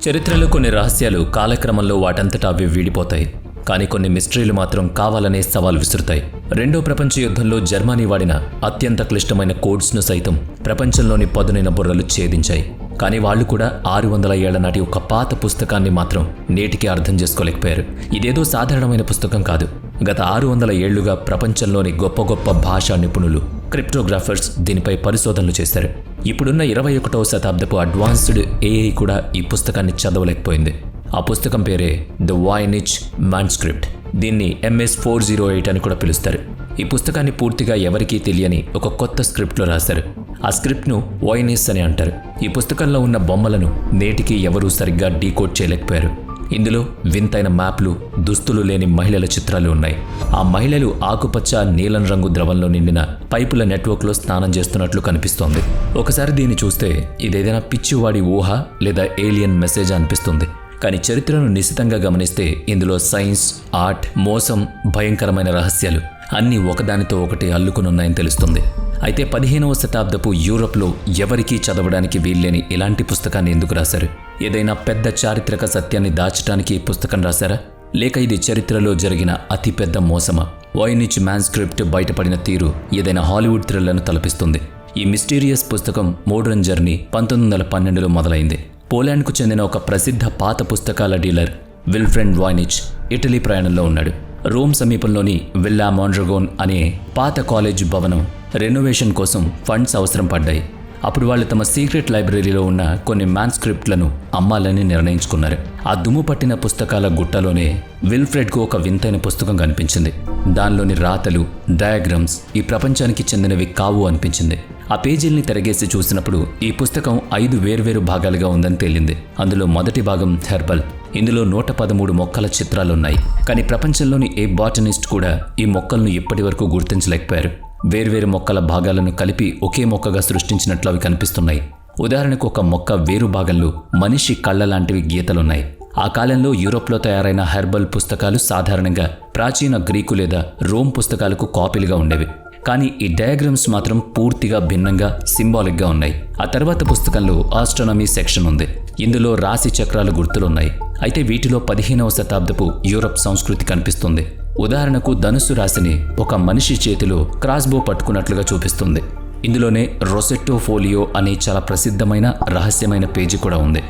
చరిత్రలో కొన్ని రహస్యాలు కాలక్రమంలో వాటంతటా అవి వీడిపోతాయి. కానీ కొన్ని మిస్టరీలు మాత్రం కావాలనే సవాల్ విసురుతాయి. రెండో ప్రపంచ యుద్ధంలో జర్మనీ వాడిన అత్యంత క్లిష్టమైన కోడ్స్ను సైతం ప్రపంచంలోని పదునైన బుర్రలు ఛేదించాయి. కానీ వాళ్ళు కూడా 600 ఏళ్ల నాటి ఒక పాత పుస్తకాన్ని మాత్రం నేటికి అర్థం చేసుకోలేకపోయారు. ఇదేదో సాధారణమైన పుస్తకం కాదు. గత 600 ఏళ్లుగా ప్రపంచంలోని గొప్ప గొప్ప భాషా నిపుణులు, క్రిప్టోగ్రాఫర్స్ దీనిపై పరిశోధనలు చేశారు. ఇప్పుడున్న 21వ శతాబ్దపు అడ్వాన్స్డ్ ఏఐ కూడా ఈ పుస్తకాన్ని చదవలేకపోయింది. ఆ పుస్తకం పేరే ద వాయ్నిచ్ మాన్స్క్రిప్ట్. దీన్ని MS-408 అని కూడా పిలుస్తారు. ఈ పుస్తకాన్ని పూర్తిగా ఎవరికీ తెలియని ఒక కొత్త స్క్రిప్ట్లో రాశారు. ఆ స్క్రిప్ట్ను వాయ్నిచ్ అని అంటారు. ఈ పుస్తకంలో ఉన్న బొమ్మలను నేటికి ఎవరూ సరిగ్గా డీకోడ్ చేయలేకపోయారు. ఇందులో వింతైన మ్యాప్లు, దుస్తులు లేని మహిళల చిత్రాలు ఉన్నాయి. ఆ మహిళలు ఆకుపచ్చ, నీలం రంగు ద్రవంలో నిండిన పైపుల నెట్వర్క్లో స్నానం చేస్తున్నట్లు కనిపిస్తోంది. ఒకసారి దీన్ని చూస్తే ఇదేదైనా పిచ్చివాడి ఊహ లేదా ఏలియన్ మెసేజ్ అనిపిస్తుంది. కానీ చరిత్రను నిశితంగా గమనిస్తే ఇందులో సైన్స్, ఆర్ట్, మోసం, భయంకరమైన రహస్యాలు అన్నీ ఒకదానితో ఒకటి అల్లుకునున్నాయని తెలుస్తుంది. అయితే 15వ శతాబ్దపు యూరోప్లో ఎవరికీ చదవడానికి వీల్లేని ఇలాంటి పుస్తకాన్ని ఎందుకు రాశారు? ఏదైనా పెద్ద చారిత్రక సత్యాన్ని దాచడానికి ఈ పుస్తకం రాశారా? లేక ఇది చరిత్రలో జరిగిన అతిపెద్ద మోసమా? వాయ్నిచ్ మాన్స్క్రిప్ట్ బయటపడిన తీరు ఏదైనా హాలీవుడ్ థ్రిల్లర్ను తలపిస్తుంది. ఈ మిస్టీరియస్ పుస్తకం మోడర్న్ జర్నీ 1912లో మొదలైంది. పోలాండ్కు చెందిన ఒక ప్రసిద్ధ పాత పుస్తకాల డీలర్ విల్ఫ్రెడ్ వాయ్నిచ్ ఇటలీ ప్రయాణంలో ఉన్నాడు. రోమ్ సమీపంలోని విల్లా మాండ్రగోన్ అనే పాత కాలేజ్ భవనం రెనోవేషన్ కోసం ఫండ్స్ అవసరం పడ్డాయి. అప్పుడు వాళ్ళు తమ సీక్రెట్ లైబ్రరీలో ఉన్న కొన్ని మాన్స్క్రిప్ట్లను అమ్మాలని నిర్ణయించుకున్నారు. ఆ దుమ్ము పట్టిన పుస్తకాల గుట్టలోనే విల్ఫ్రెడ్కు ఒక వింతైన పుస్తకం కనిపించింది. దానిలోని రాతలు, డయాగ్రామ్స్ ఈ ప్రపంచానికి చెందినవి కావు అనిపించింది. ఆ పేజీల్ని తిరగేసి చూసినప్పుడు ఈ పుస్తకం 5 వేర్వేరు భాగాలుగా ఉందని తేలింది. అందులో మొదటి భాగం హెర్బల్. ఇందులో 113 మొక్కల చిత్రాలున్నాయి. కానీ ప్రపంచంలోని ఏ బాటనిస్ట్ కూడా ఈ మొక్కలను ఇప్పటి వరకు గుర్తించలేకపోయారు. వేర్వేరు మొక్కల భాగాలను కలిపి ఒకే మొక్కగా సృష్టించినట్లు అవి కనిపిస్తున్నాయి. ఉదాహరణకు ఒక మొక్క వేరు భాగంలో మనిషి కళ్ళ లాంటివి గీతలున్నాయి. ఆ కాలంలో యూరోప్లో తయారైన హెర్బల్ పుస్తకాలు సాధారణంగా ప్రాచీన గ్రీకు లేదా రోమ్ పుస్తకాలకు కాపీలుగా ఉండేవి. కానీ ఈ డయాగ్రామ్స్ మాత్రం పూర్తిగా భిన్నంగా, సింబాలిక్గా ఉన్నాయి. ఆ తర్వాత పుస్తకంలో ఆస్ట్రానమీ సెక్షన్ ఉంది. ఇందులో రాశి చక్రాల గుర్తులున్నాయి. అయితే వీటిలో 15వ శతాబ్దపు యూరప్ సంస్కృతి కనిపిస్తుంది. ఉదాహరణకు ధనుస్సు రాశిని ఒక మనిషి చేతిలో క్రాస్బో పట్టుకున్నట్లుగా చూపిస్తుంది. ఇందులోనే రొసెట్టో ఫోలియో అనే చాలా ప్రసిద్ధమైన రహస్యమైన పేజీ కూడా ఉంది.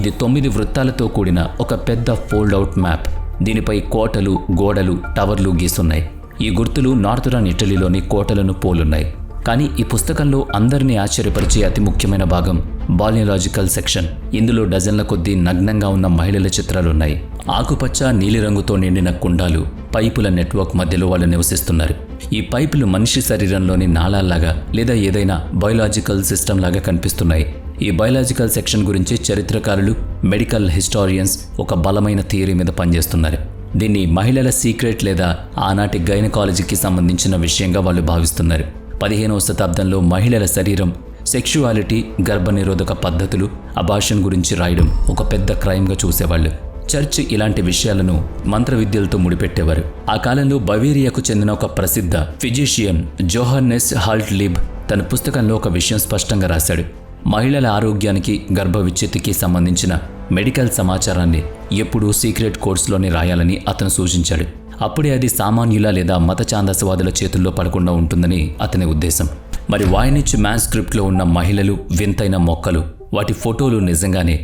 ఇది 9 వృత్తాలతో కూడిన ఒక పెద్ద ఫోల్డ్ అవుట్ మ్యాప్. దీనిపై కోటలు, గోడలు, టవర్లు గీసున్నాయి. ఈ గుర్తులు నార్థరన్ ఇటలీలోని కోటలను పోలున్నాయి. కానీ ఈ పుస్తకంలో అందరినీ ఆశ్చర్యపరిచే అతి ముఖ్యమైన భాగం బాల్నియలాజికల్ సెక్షన్. ఇందులో డజన్ల కొద్దీ నగ్నంగా ఉన్న మహిళల చిత్రాలున్నాయి. ఆకుపచ్చ, నీలిరంగుతో నిండిన కుండాలు, పైపుల నెట్వర్క్ మధ్యలో వాళ్ళు నివసిస్తున్నారు. ఈ పైపులు మనిషి శరీరంలోని నాళాల్లాగా లేదా ఏదైనా బయోలాజికల్ సిస్టమ్ లాగా కనిపిస్తున్నాయి. ఈ బయోలాజికల్ సెక్షన్ గురించి చరిత్రకారులు, మెడికల్ హిస్టారియన్స్ ఒక బలమైన థియరీ మీద పనిచేస్తున్నారు. దీన్ని మహిళల సీక్రెట్ లేదా ఆనాటి గైనకాలజీకి సంబంధించిన విషయంగా వాళ్ళు భావిస్తున్నారు. 15వ శతాబ్దంలో మహిళల శరీరం, సెక్షువాలిటీ, గర్భనిరోధక పద్ధతులు, అబార్షన్ గురించి రాయడం ఒక పెద్ద క్రైమ్గా చూసేవాళ్ళు. చర్చ్ ఇలాంటి విషయాలను మంత్రవిద్యలతో ముడిపెట్టేవారు. ఆ కాలంలో బవేరియాకు చెందిన ఒక ప్రసిద్ధ ఫిజిషియన్ జోహన్నెస్ హాల్ట్లీబ్ తన పుస్తకంలో ఒక విషయం స్పష్టంగా రాశాడు. మహిళల ఆరోగ్యానికి, గర్భ విచ్ఛేదికి సంబంధించిన మెడికల్ సమాచారాన్ని ఎప్పుడూ సీక్రెట్ కోడ్స్లోనే రాయాలని అతను సూచించాడు. అప్పుడే అది సామాన్యుల లేదా మత ఛాందసవాదుల చేతుల్లో పడకుండా ఉంటుందని అతని ఉద్దేశం. మరి వాయ్నిచ్ మాన్స్క్రిప్ట్లో ఉన్న మహిళలు, వింతైన మొక్కలు, వాటి ఫోటోలు నిజంగానే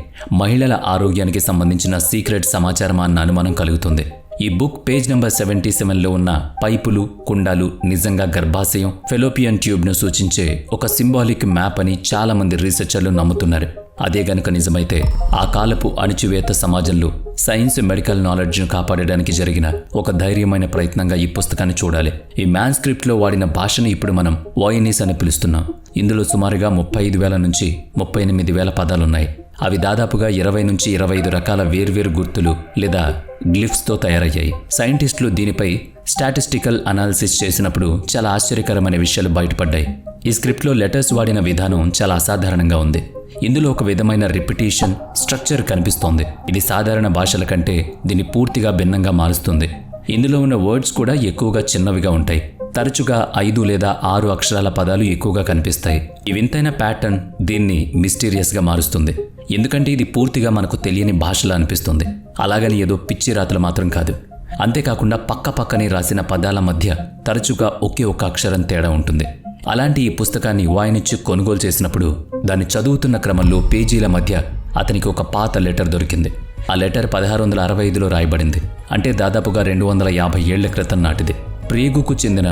మహిళల ఆరోగ్యానికి సంబంధించిన సీక్రెట్ సమాచారం అన్న అనుమానం కలుగుతుంది. ఈ బుక్ పేజ్ నెంబర్ 77లో ఉన్న పైపులు, కుండాలు నిజంగా గర్భాశయం, ఫెలోపియన్ ట్యూబ్ను సూచించే ఒక సింబాలిక్ మ్యాప్ అని చాలామంది రీసెర్చర్లు నమ్ముతున్నారు. అదే గనుక నిజమైతే ఆ కాలపు అణిచివేత సమాజంలో సైన్స్, మెడికల్ నాలెడ్జ్ను కాపాడడానికి జరిగిన ఒక ధైర్యమైన ప్రయత్నంగా ఈ పుస్తకాన్ని చూడాలి. ఈ మాన్స్క్రిప్ట్లో వాడిన భాషను ఇప్పుడు మనం వాయ్నిచ్ అని పిలుస్తున్నాం. ఇందులో సుమారుగా 35,000 నుంచి 38,000 పదాలున్నాయి. అవి దాదాపుగా 20 నుంచి 25 రకాల వేర్వేరు గుర్తులు లేదా గ్లిఫ్స్తో తయారయ్యాయి. సైంటిస్టులు దీనిపై స్టాటిస్టికల్ అనాలిసిస్ చేసినప్పుడు చాలా ఆశ్చర్యకరమైన విషయాలు బయటపడ్డాయి. ఈ స్క్రిప్ట్లో లెటర్స్ వాడిన విధానం చాలా అసాధారణంగా ఉంది. ఇందులో ఒక విధమైన రిపిటేషన్, స్ట్రక్చర్ కనిపిస్తోంది. ఇది సాధారణ భాషల కంటే దీన్ని పూర్తిగా భిన్నంగా మారుస్తుంది. ఇందులో ఉన్న వర్డ్స్ కూడా ఎక్కువగా చిన్నవిగా ఉంటాయి. తరచుగా 5 లేదా 6 అక్షరాల పదాలు ఎక్కువగా కనిపిస్తాయి. ఈ వింతైన ప్యాటర్న్ దీన్ని మిస్టీరియస్గా మారుస్తుంది. ఎందుకంటే ఇది పూర్తిగా మనకు తెలియని భాషలా అనిపిస్తుంది. అలాగని ఏదో పిచ్చి రాతలు మాత్రం కాదు. అంతేకాకుండా పక్కనే రాసిన పదాల మధ్య తరచుగా ఒకే ఒక అక్షరం తేడా ఉంటుంది. అలాంటి ఈ పుస్తకాన్ని వాయినిచ్ కొనుగోలు చేసినప్పుడు దాన్ని చదువుతున్న క్రమంలో పేజీల మధ్య అతనికి ఒక పాత లెటర్ దొరికింది. ఆ లెటర్ 1665లో రాయబడింది. అంటే దాదాపుగా 250 ఏళ్ల క్రితం నాటిది. ప్రేగుకు చెందిన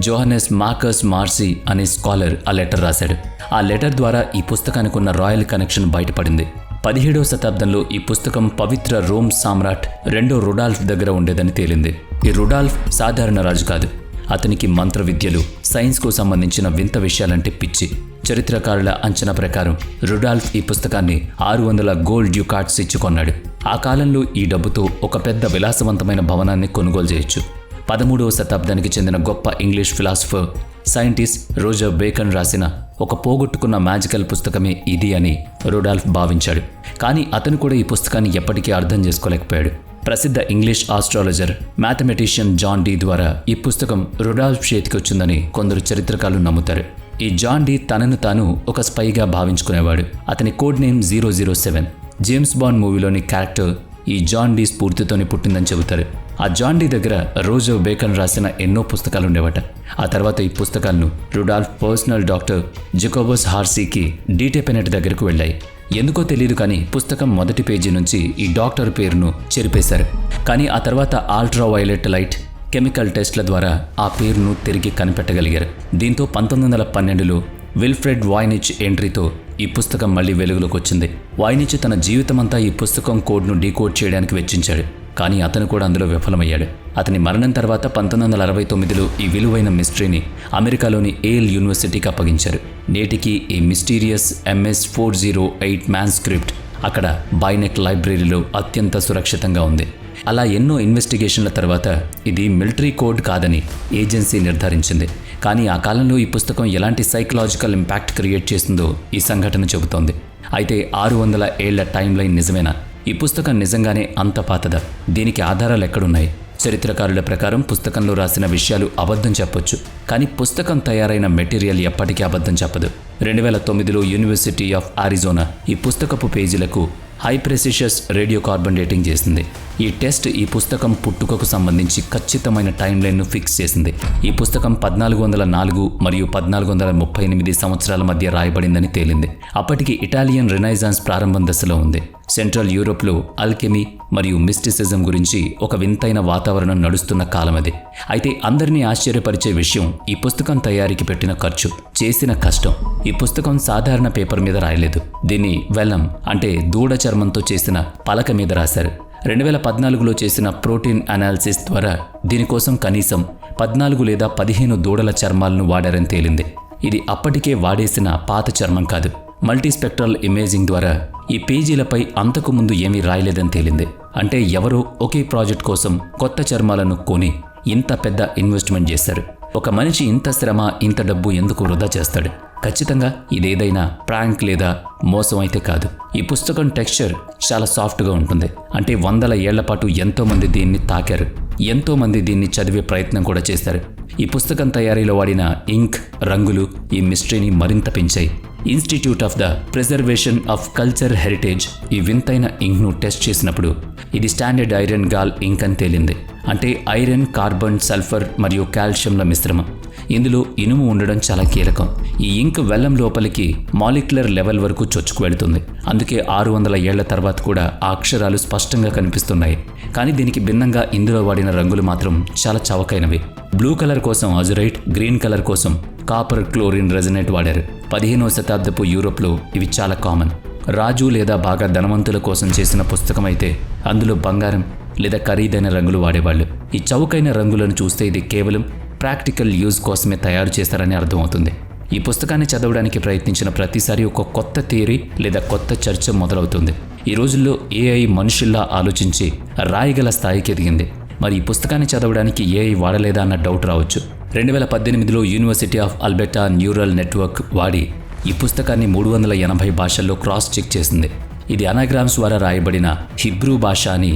జోహన్నెస్ మార్కస్ మార్సీ అనే స్కాలర్ ఆ లెటర్ రాశాడు. ఆ లెటర్ ద్వారా ఈ పుస్తకానికి ఉన్న రాయల్ కనెక్షన్ బయటపడింది. 17వ శతాబ్దంలో ఈ పుస్తకం పవిత్ర రోమ్ సామ్రాట్ 2వ రుడాల్ఫ్ దగ్గర ఉండేదని తేలింది. ఈ రుడాల్ఫ్ సాధారణ రాజు కాదు. అతనికి మంత్ర విద్యలు, సైన్స్కు సంబంధించిన వింత విషయాలంటే పిచ్చి. చరిత్రకారుల అంచనా ప్రకారం రుడాల్ఫ్ ఈ పుస్తకాన్ని 600 గోల్డ్ డ్యూకాట్స్ ఇచ్చి కొన్నాడు. ఆ కాలంలో ఈ డబ్బుతో ఒక పెద్ద విలాసవంతమైన భవనాన్ని కొనుగోలు చేయొచ్చు. 13వ శతాబ్దానికి చెందిన గొప్ప English philosopher, scientist Roger Bacon రాసిన ఒక పోగొట్టుకున్న మ్యాజికల్ పుస్తకమే ఇది అని రుడాల్ఫ్ భావించాడు. కానీ అతను కూడా ఈ పుస్తకాన్ని ఎప్పటికీ అర్థం చేసుకోలేకపోయాడు. ప్రసిద్ధ English astrologer, mathematician John Dee ద్వారా ఈ పుస్తకం రుడాల్ఫ్ చేతికి వచ్చిందని కొందరు చరిత్రకారులు నమ్ముతారు. ఈ జాన్ డీ తనను తాను ఒక స్పైగా భావించుకునేవాడు. అతని కోడ్ నేమ్ 007. జేమ్స్ బాండ్ మూవీలోని క్యారెక్టర్ ఈ జాన్ డీ స్ఫూర్తితోనే పుట్టిందని చెబుతారు. ఆ జాన్ డీ దగ్గర రోజర్ బేకన్ రాసిన ఎన్నో పుస్తకాలు ఉండేవట. ఆ తర్వాత ఈ పుస్తకాలను Rudolf personal doctor Jacobus Horcicky de Tepenec దగ్గరకు వెళ్ళాయి. ఎందుకో తెలియదు కానీ పుస్తకం మొదటి పేజీ నుంచి ఈ డాక్టర్ పేరును చెరిపేశారు. కానీ ఆ తర్వాత అల్ట్రా వైలెట్ లైట్ కెమికల్ టెస్ట్ల ద్వారా ఆ పేరును తిరిగి కనిపెట్టగలిగారు. దీంతో 1912లో విల్ఫ్రెడ్ వాయినిచ్ ఎంట్రీతో ఈ పుస్తకం మళ్లీ వెలుగులోకి వచ్చింది. వాయినిచ్ తన జీవితమంతా ఈ పుస్తకం కోడ్ను డీకోడ్ చేయడానికి వెచ్చించాడు. కానీ అతను కూడా అందులో విఫలమయ్యాడు. అతని మరణం తర్వాత 1969లో ఈ విలువైన మిస్టరీని అమెరికాలోని ఏల్ యూనివర్సిటీకి అప్పగించారు. నేటికి ఈ మిస్టీరియస్ MS-408 మ్యాన్స్క్రిప్ట్ అక్కడ బైనెక్ లైబ్రరీలో అత్యంత సురక్షితంగా ఉంది. అలా ఎన్నో ఇన్వెస్టిగేషన్ల తర్వాత ఇది మిలిటరీ కోడ్ కాదని ఏజెన్సీ నిర్ధారించింది. కానీ ఆ కాలంలో ఈ పుస్తకం ఎలాంటి సైకలాజికల్ ఇంపాక్ట్ క్రియేట్ చేసిందో ఈ సంఘటన చెబుతోంది. అయితే 600 ఏళ్ల టైం లైన్ నిజమేనా? ఈ పుస్తకం నిజంగానే అంత పాతదా? దీనికి ఆధారాలు ఎక్కడున్నాయి? చరిత్రకారుల ప్రకారం పుస్తకంలో రాసిన విషయాలు అబద్ధం చెప్పొచ్చు, కానీ పుస్తకం తయారైన మెటీరియల్ ఎప్పటికీ అబద్ధం చెప్పదు. 2009లో యూనివర్సిటీ ఆఫ్ ఆరిజోనా ఈ పుస్తకపు పేజీలకు హై ప్రెసిషస్ రేడియో కార్బన్ డేటింగ్ చేసింది. ఈ టెస్ట్ ఈ పుస్తకం పుట్టుకకు సంబంధించి ఖచ్చితమైన టైం లైన్ను ఫిక్స్ చేసింది. ఈ పుస్తకం 1404 మరియు 1438 సంవత్సరాల మధ్య రాయబడిందని తేలింది. అప్పటికి ఇటాలియన్ రెనైజాన్స్ ప్రారంభం దశలో ఉంది. సెంట్రల్ యూరోప్లో అల్కెమీ మరియు మిస్టిసిజం గురించి ఒక వింతైన వాతావరణం నడుస్తున్న కాలం అది. అయితే అందరినీ ఆశ్చర్యపరిచే విషయం ఈ పుస్తకం తయారీకి పెట్టిన ఖర్చు, చేసిన కష్టం. ఈ పుస్తకం సాధారణ పేపర్ మీద రాయలేదు. దీన్ని వెల్లం అంటే దూడ చర్మంతో చేసిన పలక మీద రాశారు. 2014లో చేసిన ప్రోటీన్ అనాలిసిస్ ద్వారా దీనికోసం కనీసం 14 లేదా 15 దూడల చర్మాలను వాడారని తేలింది. ఇది అప్పటికే వాడేసిన పాత చర్మం కాదు. మల్టీస్పెక్ట్రల్ ఇమేజింగ్ ద్వారా ఈ పేజీలపై అంతకు ముందు ఏమీ రాయలేదని తేలింది. అంటే ఎవరో ఒకే ప్రాజెక్ట్ కోసం కొత్త చర్మాలను కొని ఇంత పెద్ద ఇన్వెస్ట్మెంట్ చేశారు. ఒక మనిషి ఇంత శ్రమ, ఇంత డబ్బు ఎందుకు వృధా చేస్తాడు? ఖచ్చితంగా ఇదేదైనా ప్రాంక్ లేదా మోసం అయితే కాదు. ఈ పుస్తకం టెక్స్చర్ చాలా సాఫ్ట్గా ఉంటుంది. అంటే 100 ఏళ్ల పాటు ఎంతోమంది దీన్ని తాకారు, ఎంతోమంది దీన్ని చదివే ప్రయత్నం కూడా చేశారు. ఈ పుస్తకం తయారీలో వాడిన ఇంక్, రంగులు ఈ మిస్టరీని మరింత పెంచాయి. Institute of the preservation of culture heritage ఈ వింతైన ఇంక్ను టెస్ట్ చేసినప్పుడు ఇది స్టాండర్డ్ ఐరన్ గాల్ ఇంక్ అని తేలింది. అంటే ఐరన్, కార్బన్, సల్ఫర్ మరియు కాల్షియంల మిశ్రమం. ఇందులో ఇనుము ఉండడం చాలా కీలకం. ఈ ఇంక్ వెల్లం లోపలికి మాలిక్యులర్ లెవెల్ వరకు చొచ్చుకు వెళుతుంది. అందుకే 600 ఏళ్ల తర్వాత కూడా ఆ అక్షరాలు స్పష్టంగా కనిపిస్తున్నాయి. కానీ దీనికి భిన్నంగా ఇందులో వాడిన రంగులు మాత్రం చాలా చవకైనవి. బ్లూ కలర్ కోసం అజురైట్, గ్రీన్ కలర్ కోసం కాపర్ క్లోరిన్ రెజనేట్ వాడారు. 15వ శతాబ్దపు యూరోప్లో ఇవి చాలా కామన్. రాజు లేదా బాగా ధనవంతుల కోసం చేసిన పుస్తకం అయితే అందులో బంగారం లేదా ఖరీదైన రంగులు వాడేవాళ్ళు. ఈ చౌకైన రంగులను చూస్తే ఇది కేవలం ప్రాక్టికల్ యూజ్ కోసమే తయారు చేస్తారని అర్థమవుతుంది. ఈ పుస్తకాన్ని చదవడానికి ప్రయత్నించిన ప్రతిసారి ఒక కొత్త థియరీ లేదా కొత్త చర్చ మొదలవుతుంది. ఈ రోజుల్లో AI మనుషుల్లా ఆలోచించి రాయగల స్థాయికి ఎదిగింది. మరి ఈ పుస్తకాన్ని చదవడానికి AI వాడలేదా అన్న డౌట్ రావచ్చు. 2018లో యూనివర్సిటీ ఆఫ్ అల్బర్టా న్యూరల్ నెట్వర్క్ వాడి ఈ పుస్తకాన్ని 380 భాషల్లో క్రాస్ చెక్ చేసింది. ఇది అనాగ్రామ్స్ ద్వారా రాయబడిన హిబ్రూ భాష అని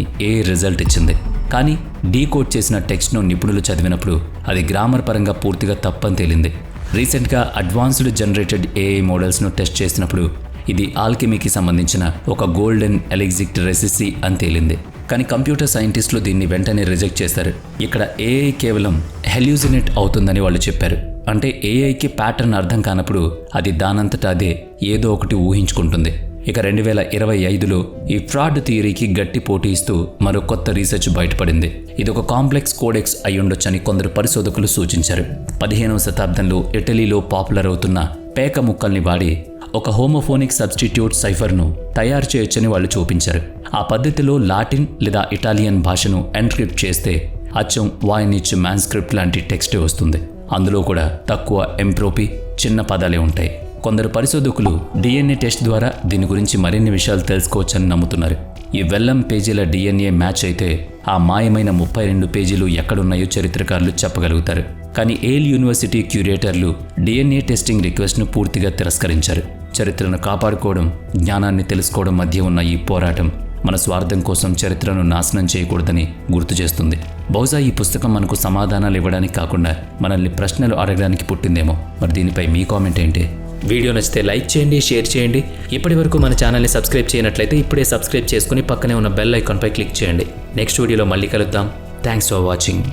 రిజల్ట్ ఇచ్చింది. కానీ డీకోడ్ చేసిన టెక్స్ట్ను నిపుణులు చదివినప్పుడు అది గ్రామర్ పరంగా పూర్తిగా తప్పని తేలింది. రీసెంట్గా అడ్వాన్స్డ్ జనరేటెడ్ ఏఐ మోడల్స్ను టెస్ట్ చేసినప్పుడు ఇది ఆల్కెమీకి సంబంధించిన ఒక గోల్డెన్ ఎలిక్జిట్ రెసిసీ అని తేలింది. కానీ కంప్యూటర్ సైంటిస్టులు దీన్ని వెంటనే రిజెక్ట్ చేశారు. ఇక్కడ ఏఐ కేవలం హెల్యూసినేట్ అవుతుందని వాళ్ళు చెప్పారు. అంటే ఏఐకి ప్యాటర్న్ అర్థం కానప్పుడు అది దానంతటా అదే ఏదో ఒకటి ఊహించుకుంటుంది. ఇక 2025లో ఈ ఫ్రాడ్ థియరీకి గట్టి పోటీ ఇస్తూ మరో కొత్త రీసెర్చ్ బయటపడింది. ఇది ఒక కాంప్లెక్స్ కోడెక్స్ అయ్యుండొచ్చని కొందరు పరిశోధకులు సూచించారు. 15వ శతాబ్దంలో ఇటలీలో పాపులర్ అవుతున్న పేక ముక్కల్ని వాడి ఒక హోమోఫోనిక్ సబ్స్టిట్యూట్ సైఫర్ను తయారు చేయొచ్చని వాళ్ళు చూపించారు. ఆ పద్ధతిలో లాటిన్ లేదా ఇటాలియన్ భాషను ఎన్క్రిప్ట్ చేస్తే అచ్చం వాయినిచ్ మ్యాన్స్క్రిప్ట్ లాంటి టెక్స్టే వస్తుంది. అందులో కూడా తక్కువ ఎంట్రోపీ, చిన్న పదాలే ఉంటాయి. కొందరు పరిశోధకులు డిఎన్ఏ టెస్ట్ ద్వారా దీని గురించి మరిన్ని విషయాలు తెలుసుకోవచ్చని నమ్ముతున్నారు. ఈ వెల్లం పేజీల డిఎన్ఏ మ్యాచ్ అయితే ఆ మాయమైన 32 పేజీలు ఎక్కడున్నాయో చరిత్రకారులు చెప్పగలుగుతారు. కానీ ఏల్ యూనివర్సిటీ క్యూరేటర్లు డిఎన్ఏ టెస్టింగ్ రిక్వెస్ట్ను పూర్తిగా తిరస్కరించారు. చరిత్రను కాపాడుకోవడం, జ్ఞానాన్ని తెలుసుకోవడం మధ్య ఉన్న ఈ పోరాటం మన స్వార్థం కోసం చరిత్రను నాశనం చేయకూడదని గుర్తు చేస్తుంది. బహుశా ఈ పుస్తకం మనకు సమాధానాలు ఇవ్వడానికి కాకుండా మనల్ని ప్రశ్నలు అడగడానికి పుట్టిందేమో. మరి దీనిపై మీ కామెంట్ ఏంటి? వీడియో నచ్చితే లైక్ చేయండి, షేర్ చేయండి. ఇప్పటి వరకు మన ఛానల్ని సబ్స్క్రైబ్ చేయనట్లయితే ఇప్పుడే సబ్స్క్రైబ్ చేసుకుని పక్కనే ఉన్న బెల్ ఐకాన్పై క్లిక్ చేయండి. నెక్స్ట్ వీడియోలో మళ్ళీ కలుద్దాం. Thanks for watching.